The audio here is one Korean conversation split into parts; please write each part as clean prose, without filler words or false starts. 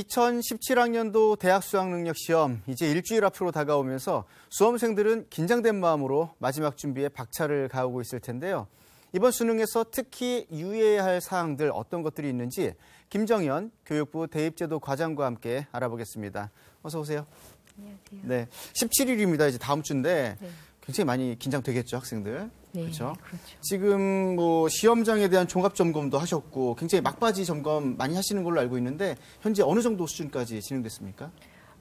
2017학년도 대학 수학능력 시험 이제 일주일 앞으로 다가오면서 수험생들은 긴장된 마음으로 마지막 준비에 박차를 가하고 있을 텐데요. 이번 수능에서 특히 유의해야 할 사항들 어떤 것들이 있는지 김정연 교육부 대입제도 과장과 함께 알아보겠습니다. 어서 오세요. 안녕하세요. 네, 17일입니다. 이제 다음 주인데 네. 굉장히 많이 긴장되겠죠, 학생들. 네, 그렇죠? 그렇죠. 지금 뭐 시험장에 대한 종합 점검도 하셨고 굉장히 막바지 점검 많이 하시는 걸로 알고 있는데 현재 어느 정도 수준까지 진행됐습니까?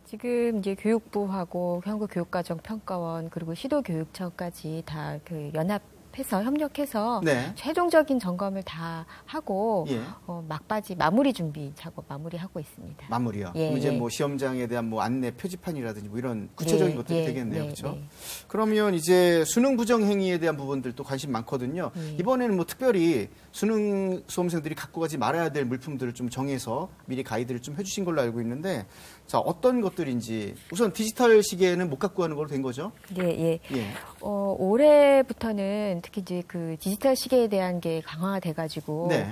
지금 이제 교육부하고 한국교육과정평가원 그리고 시도교육청까지 다 그 연합해서 협력해서 네. 최종적인 점검을 다 하고 예. 막바지 마무리 준비 작업 마무리하고 있습니다. 마무리요. 예, 그럼 이제 예. 뭐 시험장에 대한 뭐 안내 표지판이라든지 뭐 이런 구체적인 네, 것들이 예, 되겠네요, 네, 그렇죠? 네. 그러면 이제 수능 부정 행위에 대한 부분들도 관심 많거든요. 이번에는 뭐 특별히 수능 수험생들이 갖고 가지 말아야 될 물품들을 좀 정해서 미리 가이드를 좀 해주신 걸로 알고 있는데, 자 어떤 것들인지 우선 디지털 시계는 못 갖고 가는 걸로 된 거죠? 네, 예. 예. 올해부터는 특히 이제 그 디지털 시계에 대한 게 강화가 돼가지고 네.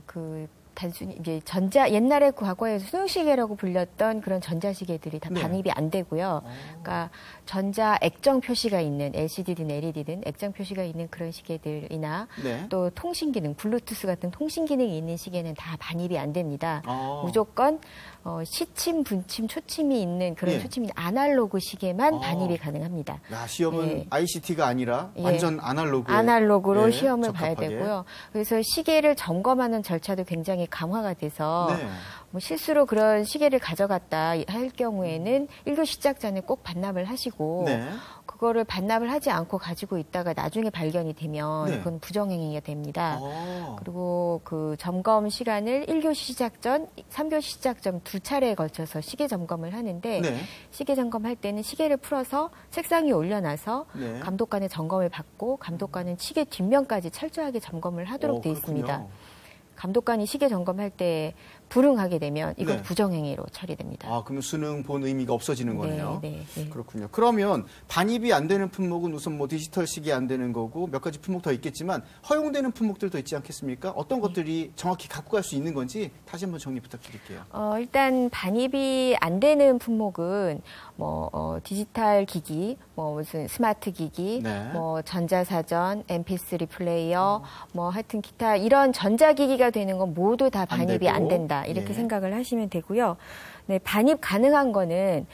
그 단순히 이제 옛날에 과거에 수능시계라고 불렸던 그런 전자시계들이 다 네. 반입이 안 되고요. 그러니까 전자 액정 표시가 있는 LCD든 LED든 액정 표시가 있는 그런 시계들이나 네. 또 통신 기능, 블루투스 같은 통신 기능이 있는 시계는 다 반입이 안 됩니다. 아. 무조건 시침, 분침, 초침이 있는 그런 예. 초침이 아날로그 시계만 아. 반입이 가능합니다. 야, 시험은 예. ICT가 아니라 예. 완전 아날로그. 아날로그로 예, 시험을 봐야 적합하게. 되고요. 그래서 시계를 점검하는 절차도 굉장히 강화가 돼서 네. 뭐 실수로 그런 시계를 가져갔다 할 경우에는 1교 시작 전에 꼭 반납을 하시고 네. 그거를 반납을 하지 않고 가지고 있다가 나중에 발견이 되면 네. 그건 부정행위가 됩니다. 아. 그리고 그 점검 시간을 1교시 시작 전, 3교시 시작 전 두 차례에 걸쳐서 시계 점검을 하는데 네. 시계 점검할 때는 시계를 풀어서 책상 위에 올려놔서 네. 감독관의 점검을 받고 감독관은 시계 뒷면까지 철저하게 점검을 하도록 되어 그렇군요. 있습니다. 감독관이 시계 점검할 때 불응하게 되면 이건 네. 부정행위로 처리됩니다. 아, 그러면 수능 본 의미가 없어지는 거네요. 네, 네. 그렇군요. 그러면 반입이 안 되는 품목은 우선 뭐 디지털 시계 안 되는 거고 몇 가지 품목 더 있겠지만 허용되는 품목들도 있지 않겠습니까? 어떤 것들이 정확히 갖고 갈 수 있는 건지 다시 한번 정리 부탁드릴게요. 일단 반입이 안 되는 품목은 디지털 기기, 무슨 스마트 기기, 네. 전자사전, MP3 플레이어, 하여튼 기타 이런 전자기기가 되는 건 모두 다 반입이 되고. 안 된다. 이렇게 예. 생각을 하시면 되고요. 네, 반입 가능한 거는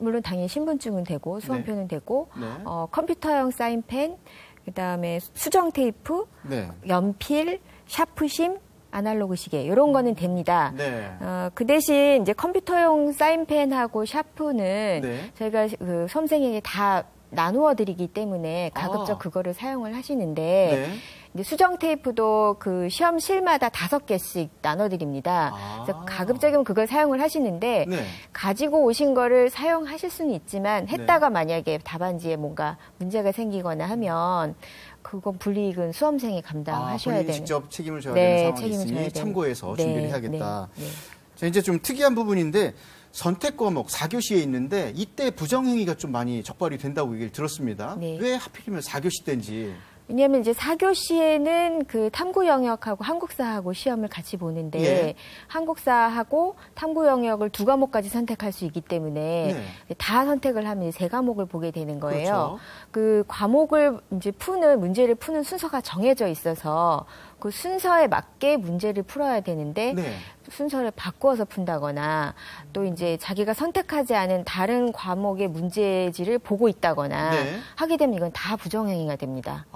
물론 당연히 신분증은 되고 수험표는 되고 네. 컴퓨터용 사인펜, 그다음에 수정 테이프, 네. 연필, 샤프심, 아날로그 시계 이런 거는 됩니다. 네. 그 대신 이제 컴퓨터용 사인펜하고 샤프는 네. 저희가 그 수험생에게 다 나누어 드리기 때문에 가급적 그거를 사용을 하시는데 네. 이제 수정 테이프도 그 시험실마다 5개씩 나눠드립니다. 그래서 가급적이면 그걸 사용을 하시는데 네. 가지고 오신 거를 사용하실 수는 있지만 했다가 만약에 답안지에 뭔가 문제가 생기거나 하면 그건 불이익은 수험생이 감당하셔야 본인이 되는. 직접 책임을 져야 네, 되는 상황이 책임을 져야 있으니 되는. 참고해서 네, 준비를 해야겠다. 네, 네. 자, 이제 좀 특이한 부분인데 선택 과목 4교시에 있는데 이때 부정행위가 좀 많이 적발이 된다고 얘기를 들었습니다. 네. 왜 하필이면 4교시 때인지. 왜냐하면 이제 4교시에는 그 탐구 영역하고 한국사하고 시험을 같이 보는데 예. 한국사하고 탐구 영역을 2과목까지 선택할 수 있기 때문에 네. 다 선택을 하면 3과목을 보게 되는 거예요. 그렇죠. 그 과목을 이제 문제를 푸는 순서가 정해져 있어서 그 순서에 맞게 문제를 풀어야 되는데 네. 순서를 바꾸어서 푼다거나 또 이제 자기가 선택하지 않은 다른 과목의 문제지를 보고 있다거나 네. 하게 되면 이건 다 부정행위가 됩니다.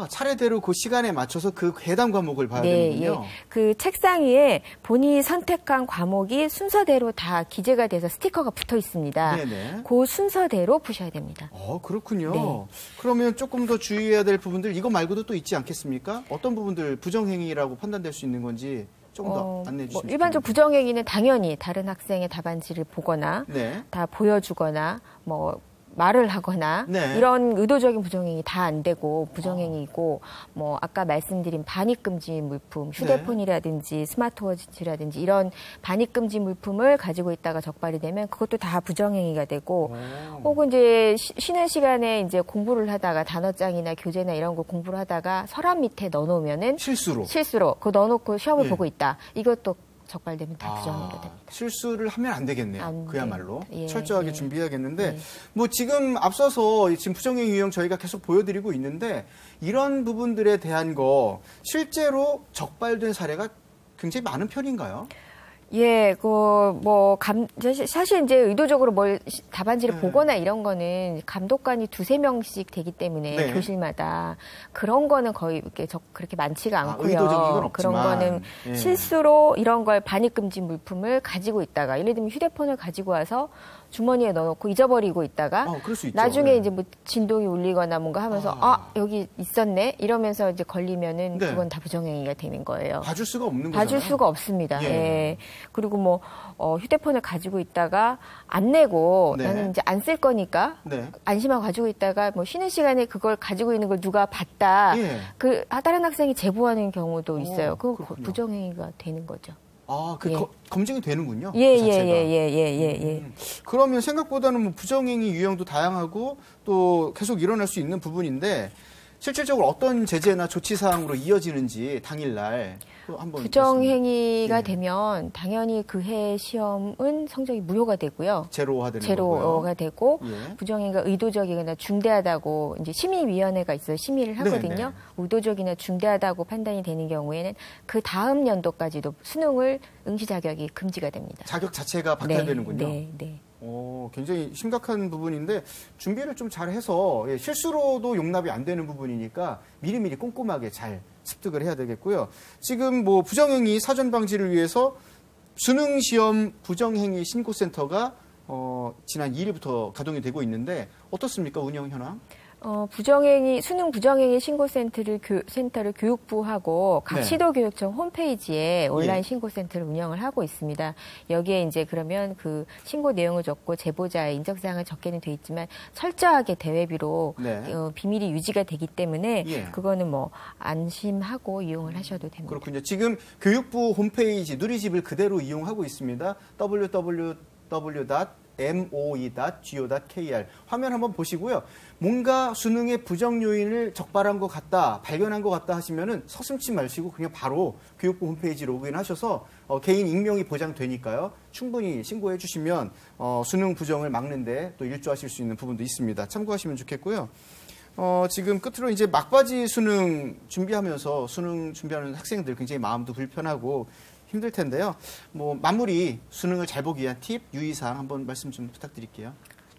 차례대로 그 시간에 맞춰서 그 해당 과목을 봐야 네, 되는군요. 예. 그 책상 위에 본인이 선택한 과목이 순서대로 다 기재가 돼서 스티커가 붙어 있습니다. 네네. 그 순서대로 푸셔야 됩니다. 그렇군요. 네. 그러면 조금 더 주의해야 될 부분들 이거 말고도 또 있지 않겠습니까? 어떤 부분들 부정행위라고 판단될 수 있는 건지 조금 더 안내해 주시면 일반적 부정행위는 당연히 다른 학생의 답안지를 보거나 네. 다 보여주거나 말을 하거나 네. 이런 의도적인 부정행위 다 안 되고 부정행위이고 아까 말씀드린 반입금지 물품 휴대폰이라든지 스마트워치라든지 이런 반입금지 물품을 가지고 있다가 적발이 되면 그것도 다 부정행위가 되고 혹은 이제 쉬는 시간에 이제 공부를 하다가 단어장이나 교재나 이런 거 공부를 하다가 서랍 밑에 넣어놓으면은 실수로 그거 넣어놓고 시험을 네. 보고 있다. 이것도 적발되면 다 부정행위가 됩니다. 실수를 하면 안 되겠네요. 그야말로 철저하게 예. 준비해야겠는데 예. 뭐 지금 앞서서 지금 부정행위 유형 저희가 계속 보여드리고 있는데 이런 부분들에 대한 거 실제로 적발된 사례가 굉장히 많은 편인가요? 예, 사실 이제 의도적으로 답안지를 보거나 이런 거는 감독관이 2-3명씩 되기 때문에 교실마다 그런 거는 거의 그렇게 많지가 않고요. 의도적인 건 없지만. 그런 거는 실수로 이런 걸 반입금지 물품을 가지고 있다가 예를 들면 휴대폰을 가지고 와서 주머니에 넣어놓고 잊어버리고 있다가 그럴 수 있죠. 나중에 이제 뭐 진동이 울리거나 뭔가 하면서 여기 있었네 이러면서 이제 걸리면은 그건 다 부정행위가 되는 거예요. 봐줄 수가 없는 거잖아요. 봐줄 수가 없습니다. 예. 그리고 뭐 휴대폰을 가지고 있다가 안 내고 나는 이제 안 쓸 거니까 안심하고 가지고 있다가 뭐 쉬는 시간에 그걸 가지고 있는 걸 누가 봤다. 다른 학생이 제보하는 경우도 있어요. 그건 부정행위가 되는 거죠. 검증이 되는군요. 예. 그러면 생각보다는 뭐 부정행위 유형도 다양하고 또 계속 일어날 수 있는 부분인데 실질적으로 어떤 제재나 조치 사항으로 이어지는지 당일날 한번 부정행위가 되면 당연히 그 해 시험은 성적이 무효가 되고요. 제로가 되는 제로가 되고 부정행위가 의도적이거나 중대하다고 이제 심의위원회가 있어요. 심의를 하거든요. 의도적이나 중대하다고 판단이 되는 경우에는 그 다음 연도까지도 수능을 응시 자격이 금지가 됩니다. 자격 자체가 박탈되는군요. 네. 굉장히 심각한 부분인데 준비를 좀 잘해서 실수로도 용납이 안 되는 부분이니까 미리미리 꼼꼼하게 잘 습득을 해야 되겠고요. 지금 뭐 부정행위 사전 방지를 위해서 수능시험 부정행위 신고센터가 지난 2일부터 가동이 되고 있는데 어떻습니까, 운영 현황? 수능 부정행위 신고센터를 교육부하고 각 시도교육청 홈페이지에 온라인 신고센터를 운영을 하고 있습니다. 여기에 이제 그러면 그 신고 내용을 적고 제보자의 인적사항을 적게는 돼 있지만 철저하게 대외비로 비밀이 유지가 되기 때문에 그거는 뭐 안심하고 이용을 하셔도 됩니다. 그렇군요. 지금 교육부 홈페이지 누리집을 그대로 이용하고 있습니다. www.moe.go.kr 화면 한번 보시고요. 뭔가 수능의 부정 요인을 적발한 것 같다, 발견한 것 같다 하시면은 서슴지 마시고 그냥 바로 교육부 홈페이지 로그인하셔서 개인 익명이 보장되니까요. 충분히 신고해 주시면 수능 부정을 막는데 또 일조하실 수 있는 부분도 있습니다. 참고하시면 좋겠고요. 지금 끝으로 이제 막바지 수능 준비하면서 수능 준비하는 학생들 굉장히 마음도 불편하고 힘들 텐데요. 뭐 마무리 수능을 잘 보기 위한 팁, 유의사항 한번 말씀 좀 부탁드릴게요.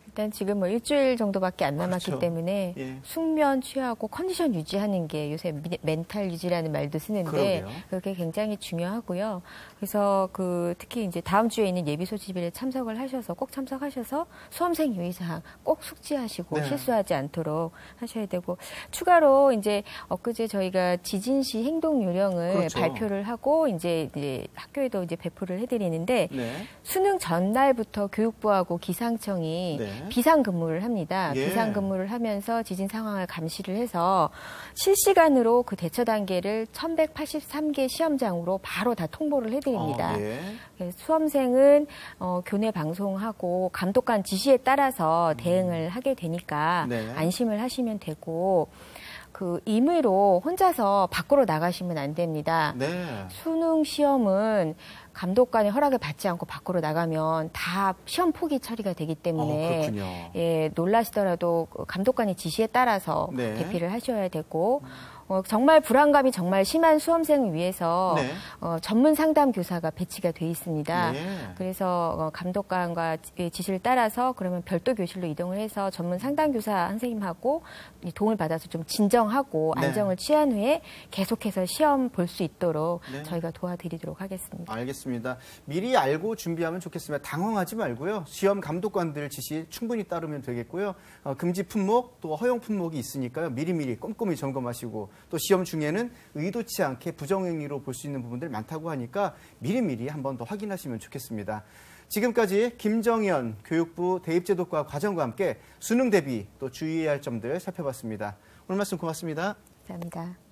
일단 지금 뭐 일주일 정도밖에 안 남았기 때문에 숙면 취하고 컨디션 유지하는 게 요새 멘탈 유지라는 말도 쓰는데 그게 굉장히 중요하고요. 그래서 특히 이제 다음 주에 있는 예비 소집일에 참석을 하셔서 꼭 참석하셔서 수험생 유의사항 꼭 숙지하시고 실수하지 않도록 하셔야 되고 추가로 이제 엊그제 저희가 지진시 행동 요령을 발표를 하고 이제 학교에도 이제 배포를 해드리는데 수능 전날부터 교육부하고 기상청이 비상근무를 합니다. 비상근무를 하면서 지진 상황을 감시를 해서 실시간으로 그 대처 단계를 1183개 시험장으로 바로 다 통보를 해드립니다. 수험생은 교내 방송하고 감독관 지시에 따라서 대응을 하게 되니까 안심을 하시면 되고 임의로 혼자서 밖으로 나가시면 안 됩니다. 수능 시험은 감독관의 허락을 받지 않고 밖으로 나가면 다 시험 포기 처리가 되기 때문에 놀라시더라도 감독관의 지시에 따라서 대피를 하셔야 되고 정말 불안감이 정말 심한 수험생을 위해서 전문 상담 교사가 배치가 돼 있습니다. 그래서 감독관과 지시를 따라서 그러면 별도 교실로 이동을 해서 전문 상담 교사 선생님하고 도움을 받아서 좀 진정하고 안정을 취한 후에 계속해서 시험 볼 수 있도록 저희가 도와드리도록 하겠습니다. 알겠습니다. 미리 알고 준비하면 좋겠습니다. 당황하지 말고요. 시험 감독관들 지시 충분히 따르면 되겠고요. 금지 품목 또 허용 품목이 있으니까요. 미리미리 꼼꼼히 점검하시고 또 시험 중에는 의도치 않게 부정행위로 볼 수 있는 부분들 많다고 하니까 미리미리 한 번 더 확인하시면 좋겠습니다. 지금까지 김정현 교육부 대입제도과 과정과 함께 수능 대비 또 주의해야 할 점들 살펴봤습니다. 오늘 말씀 고맙습니다. 감사합니다.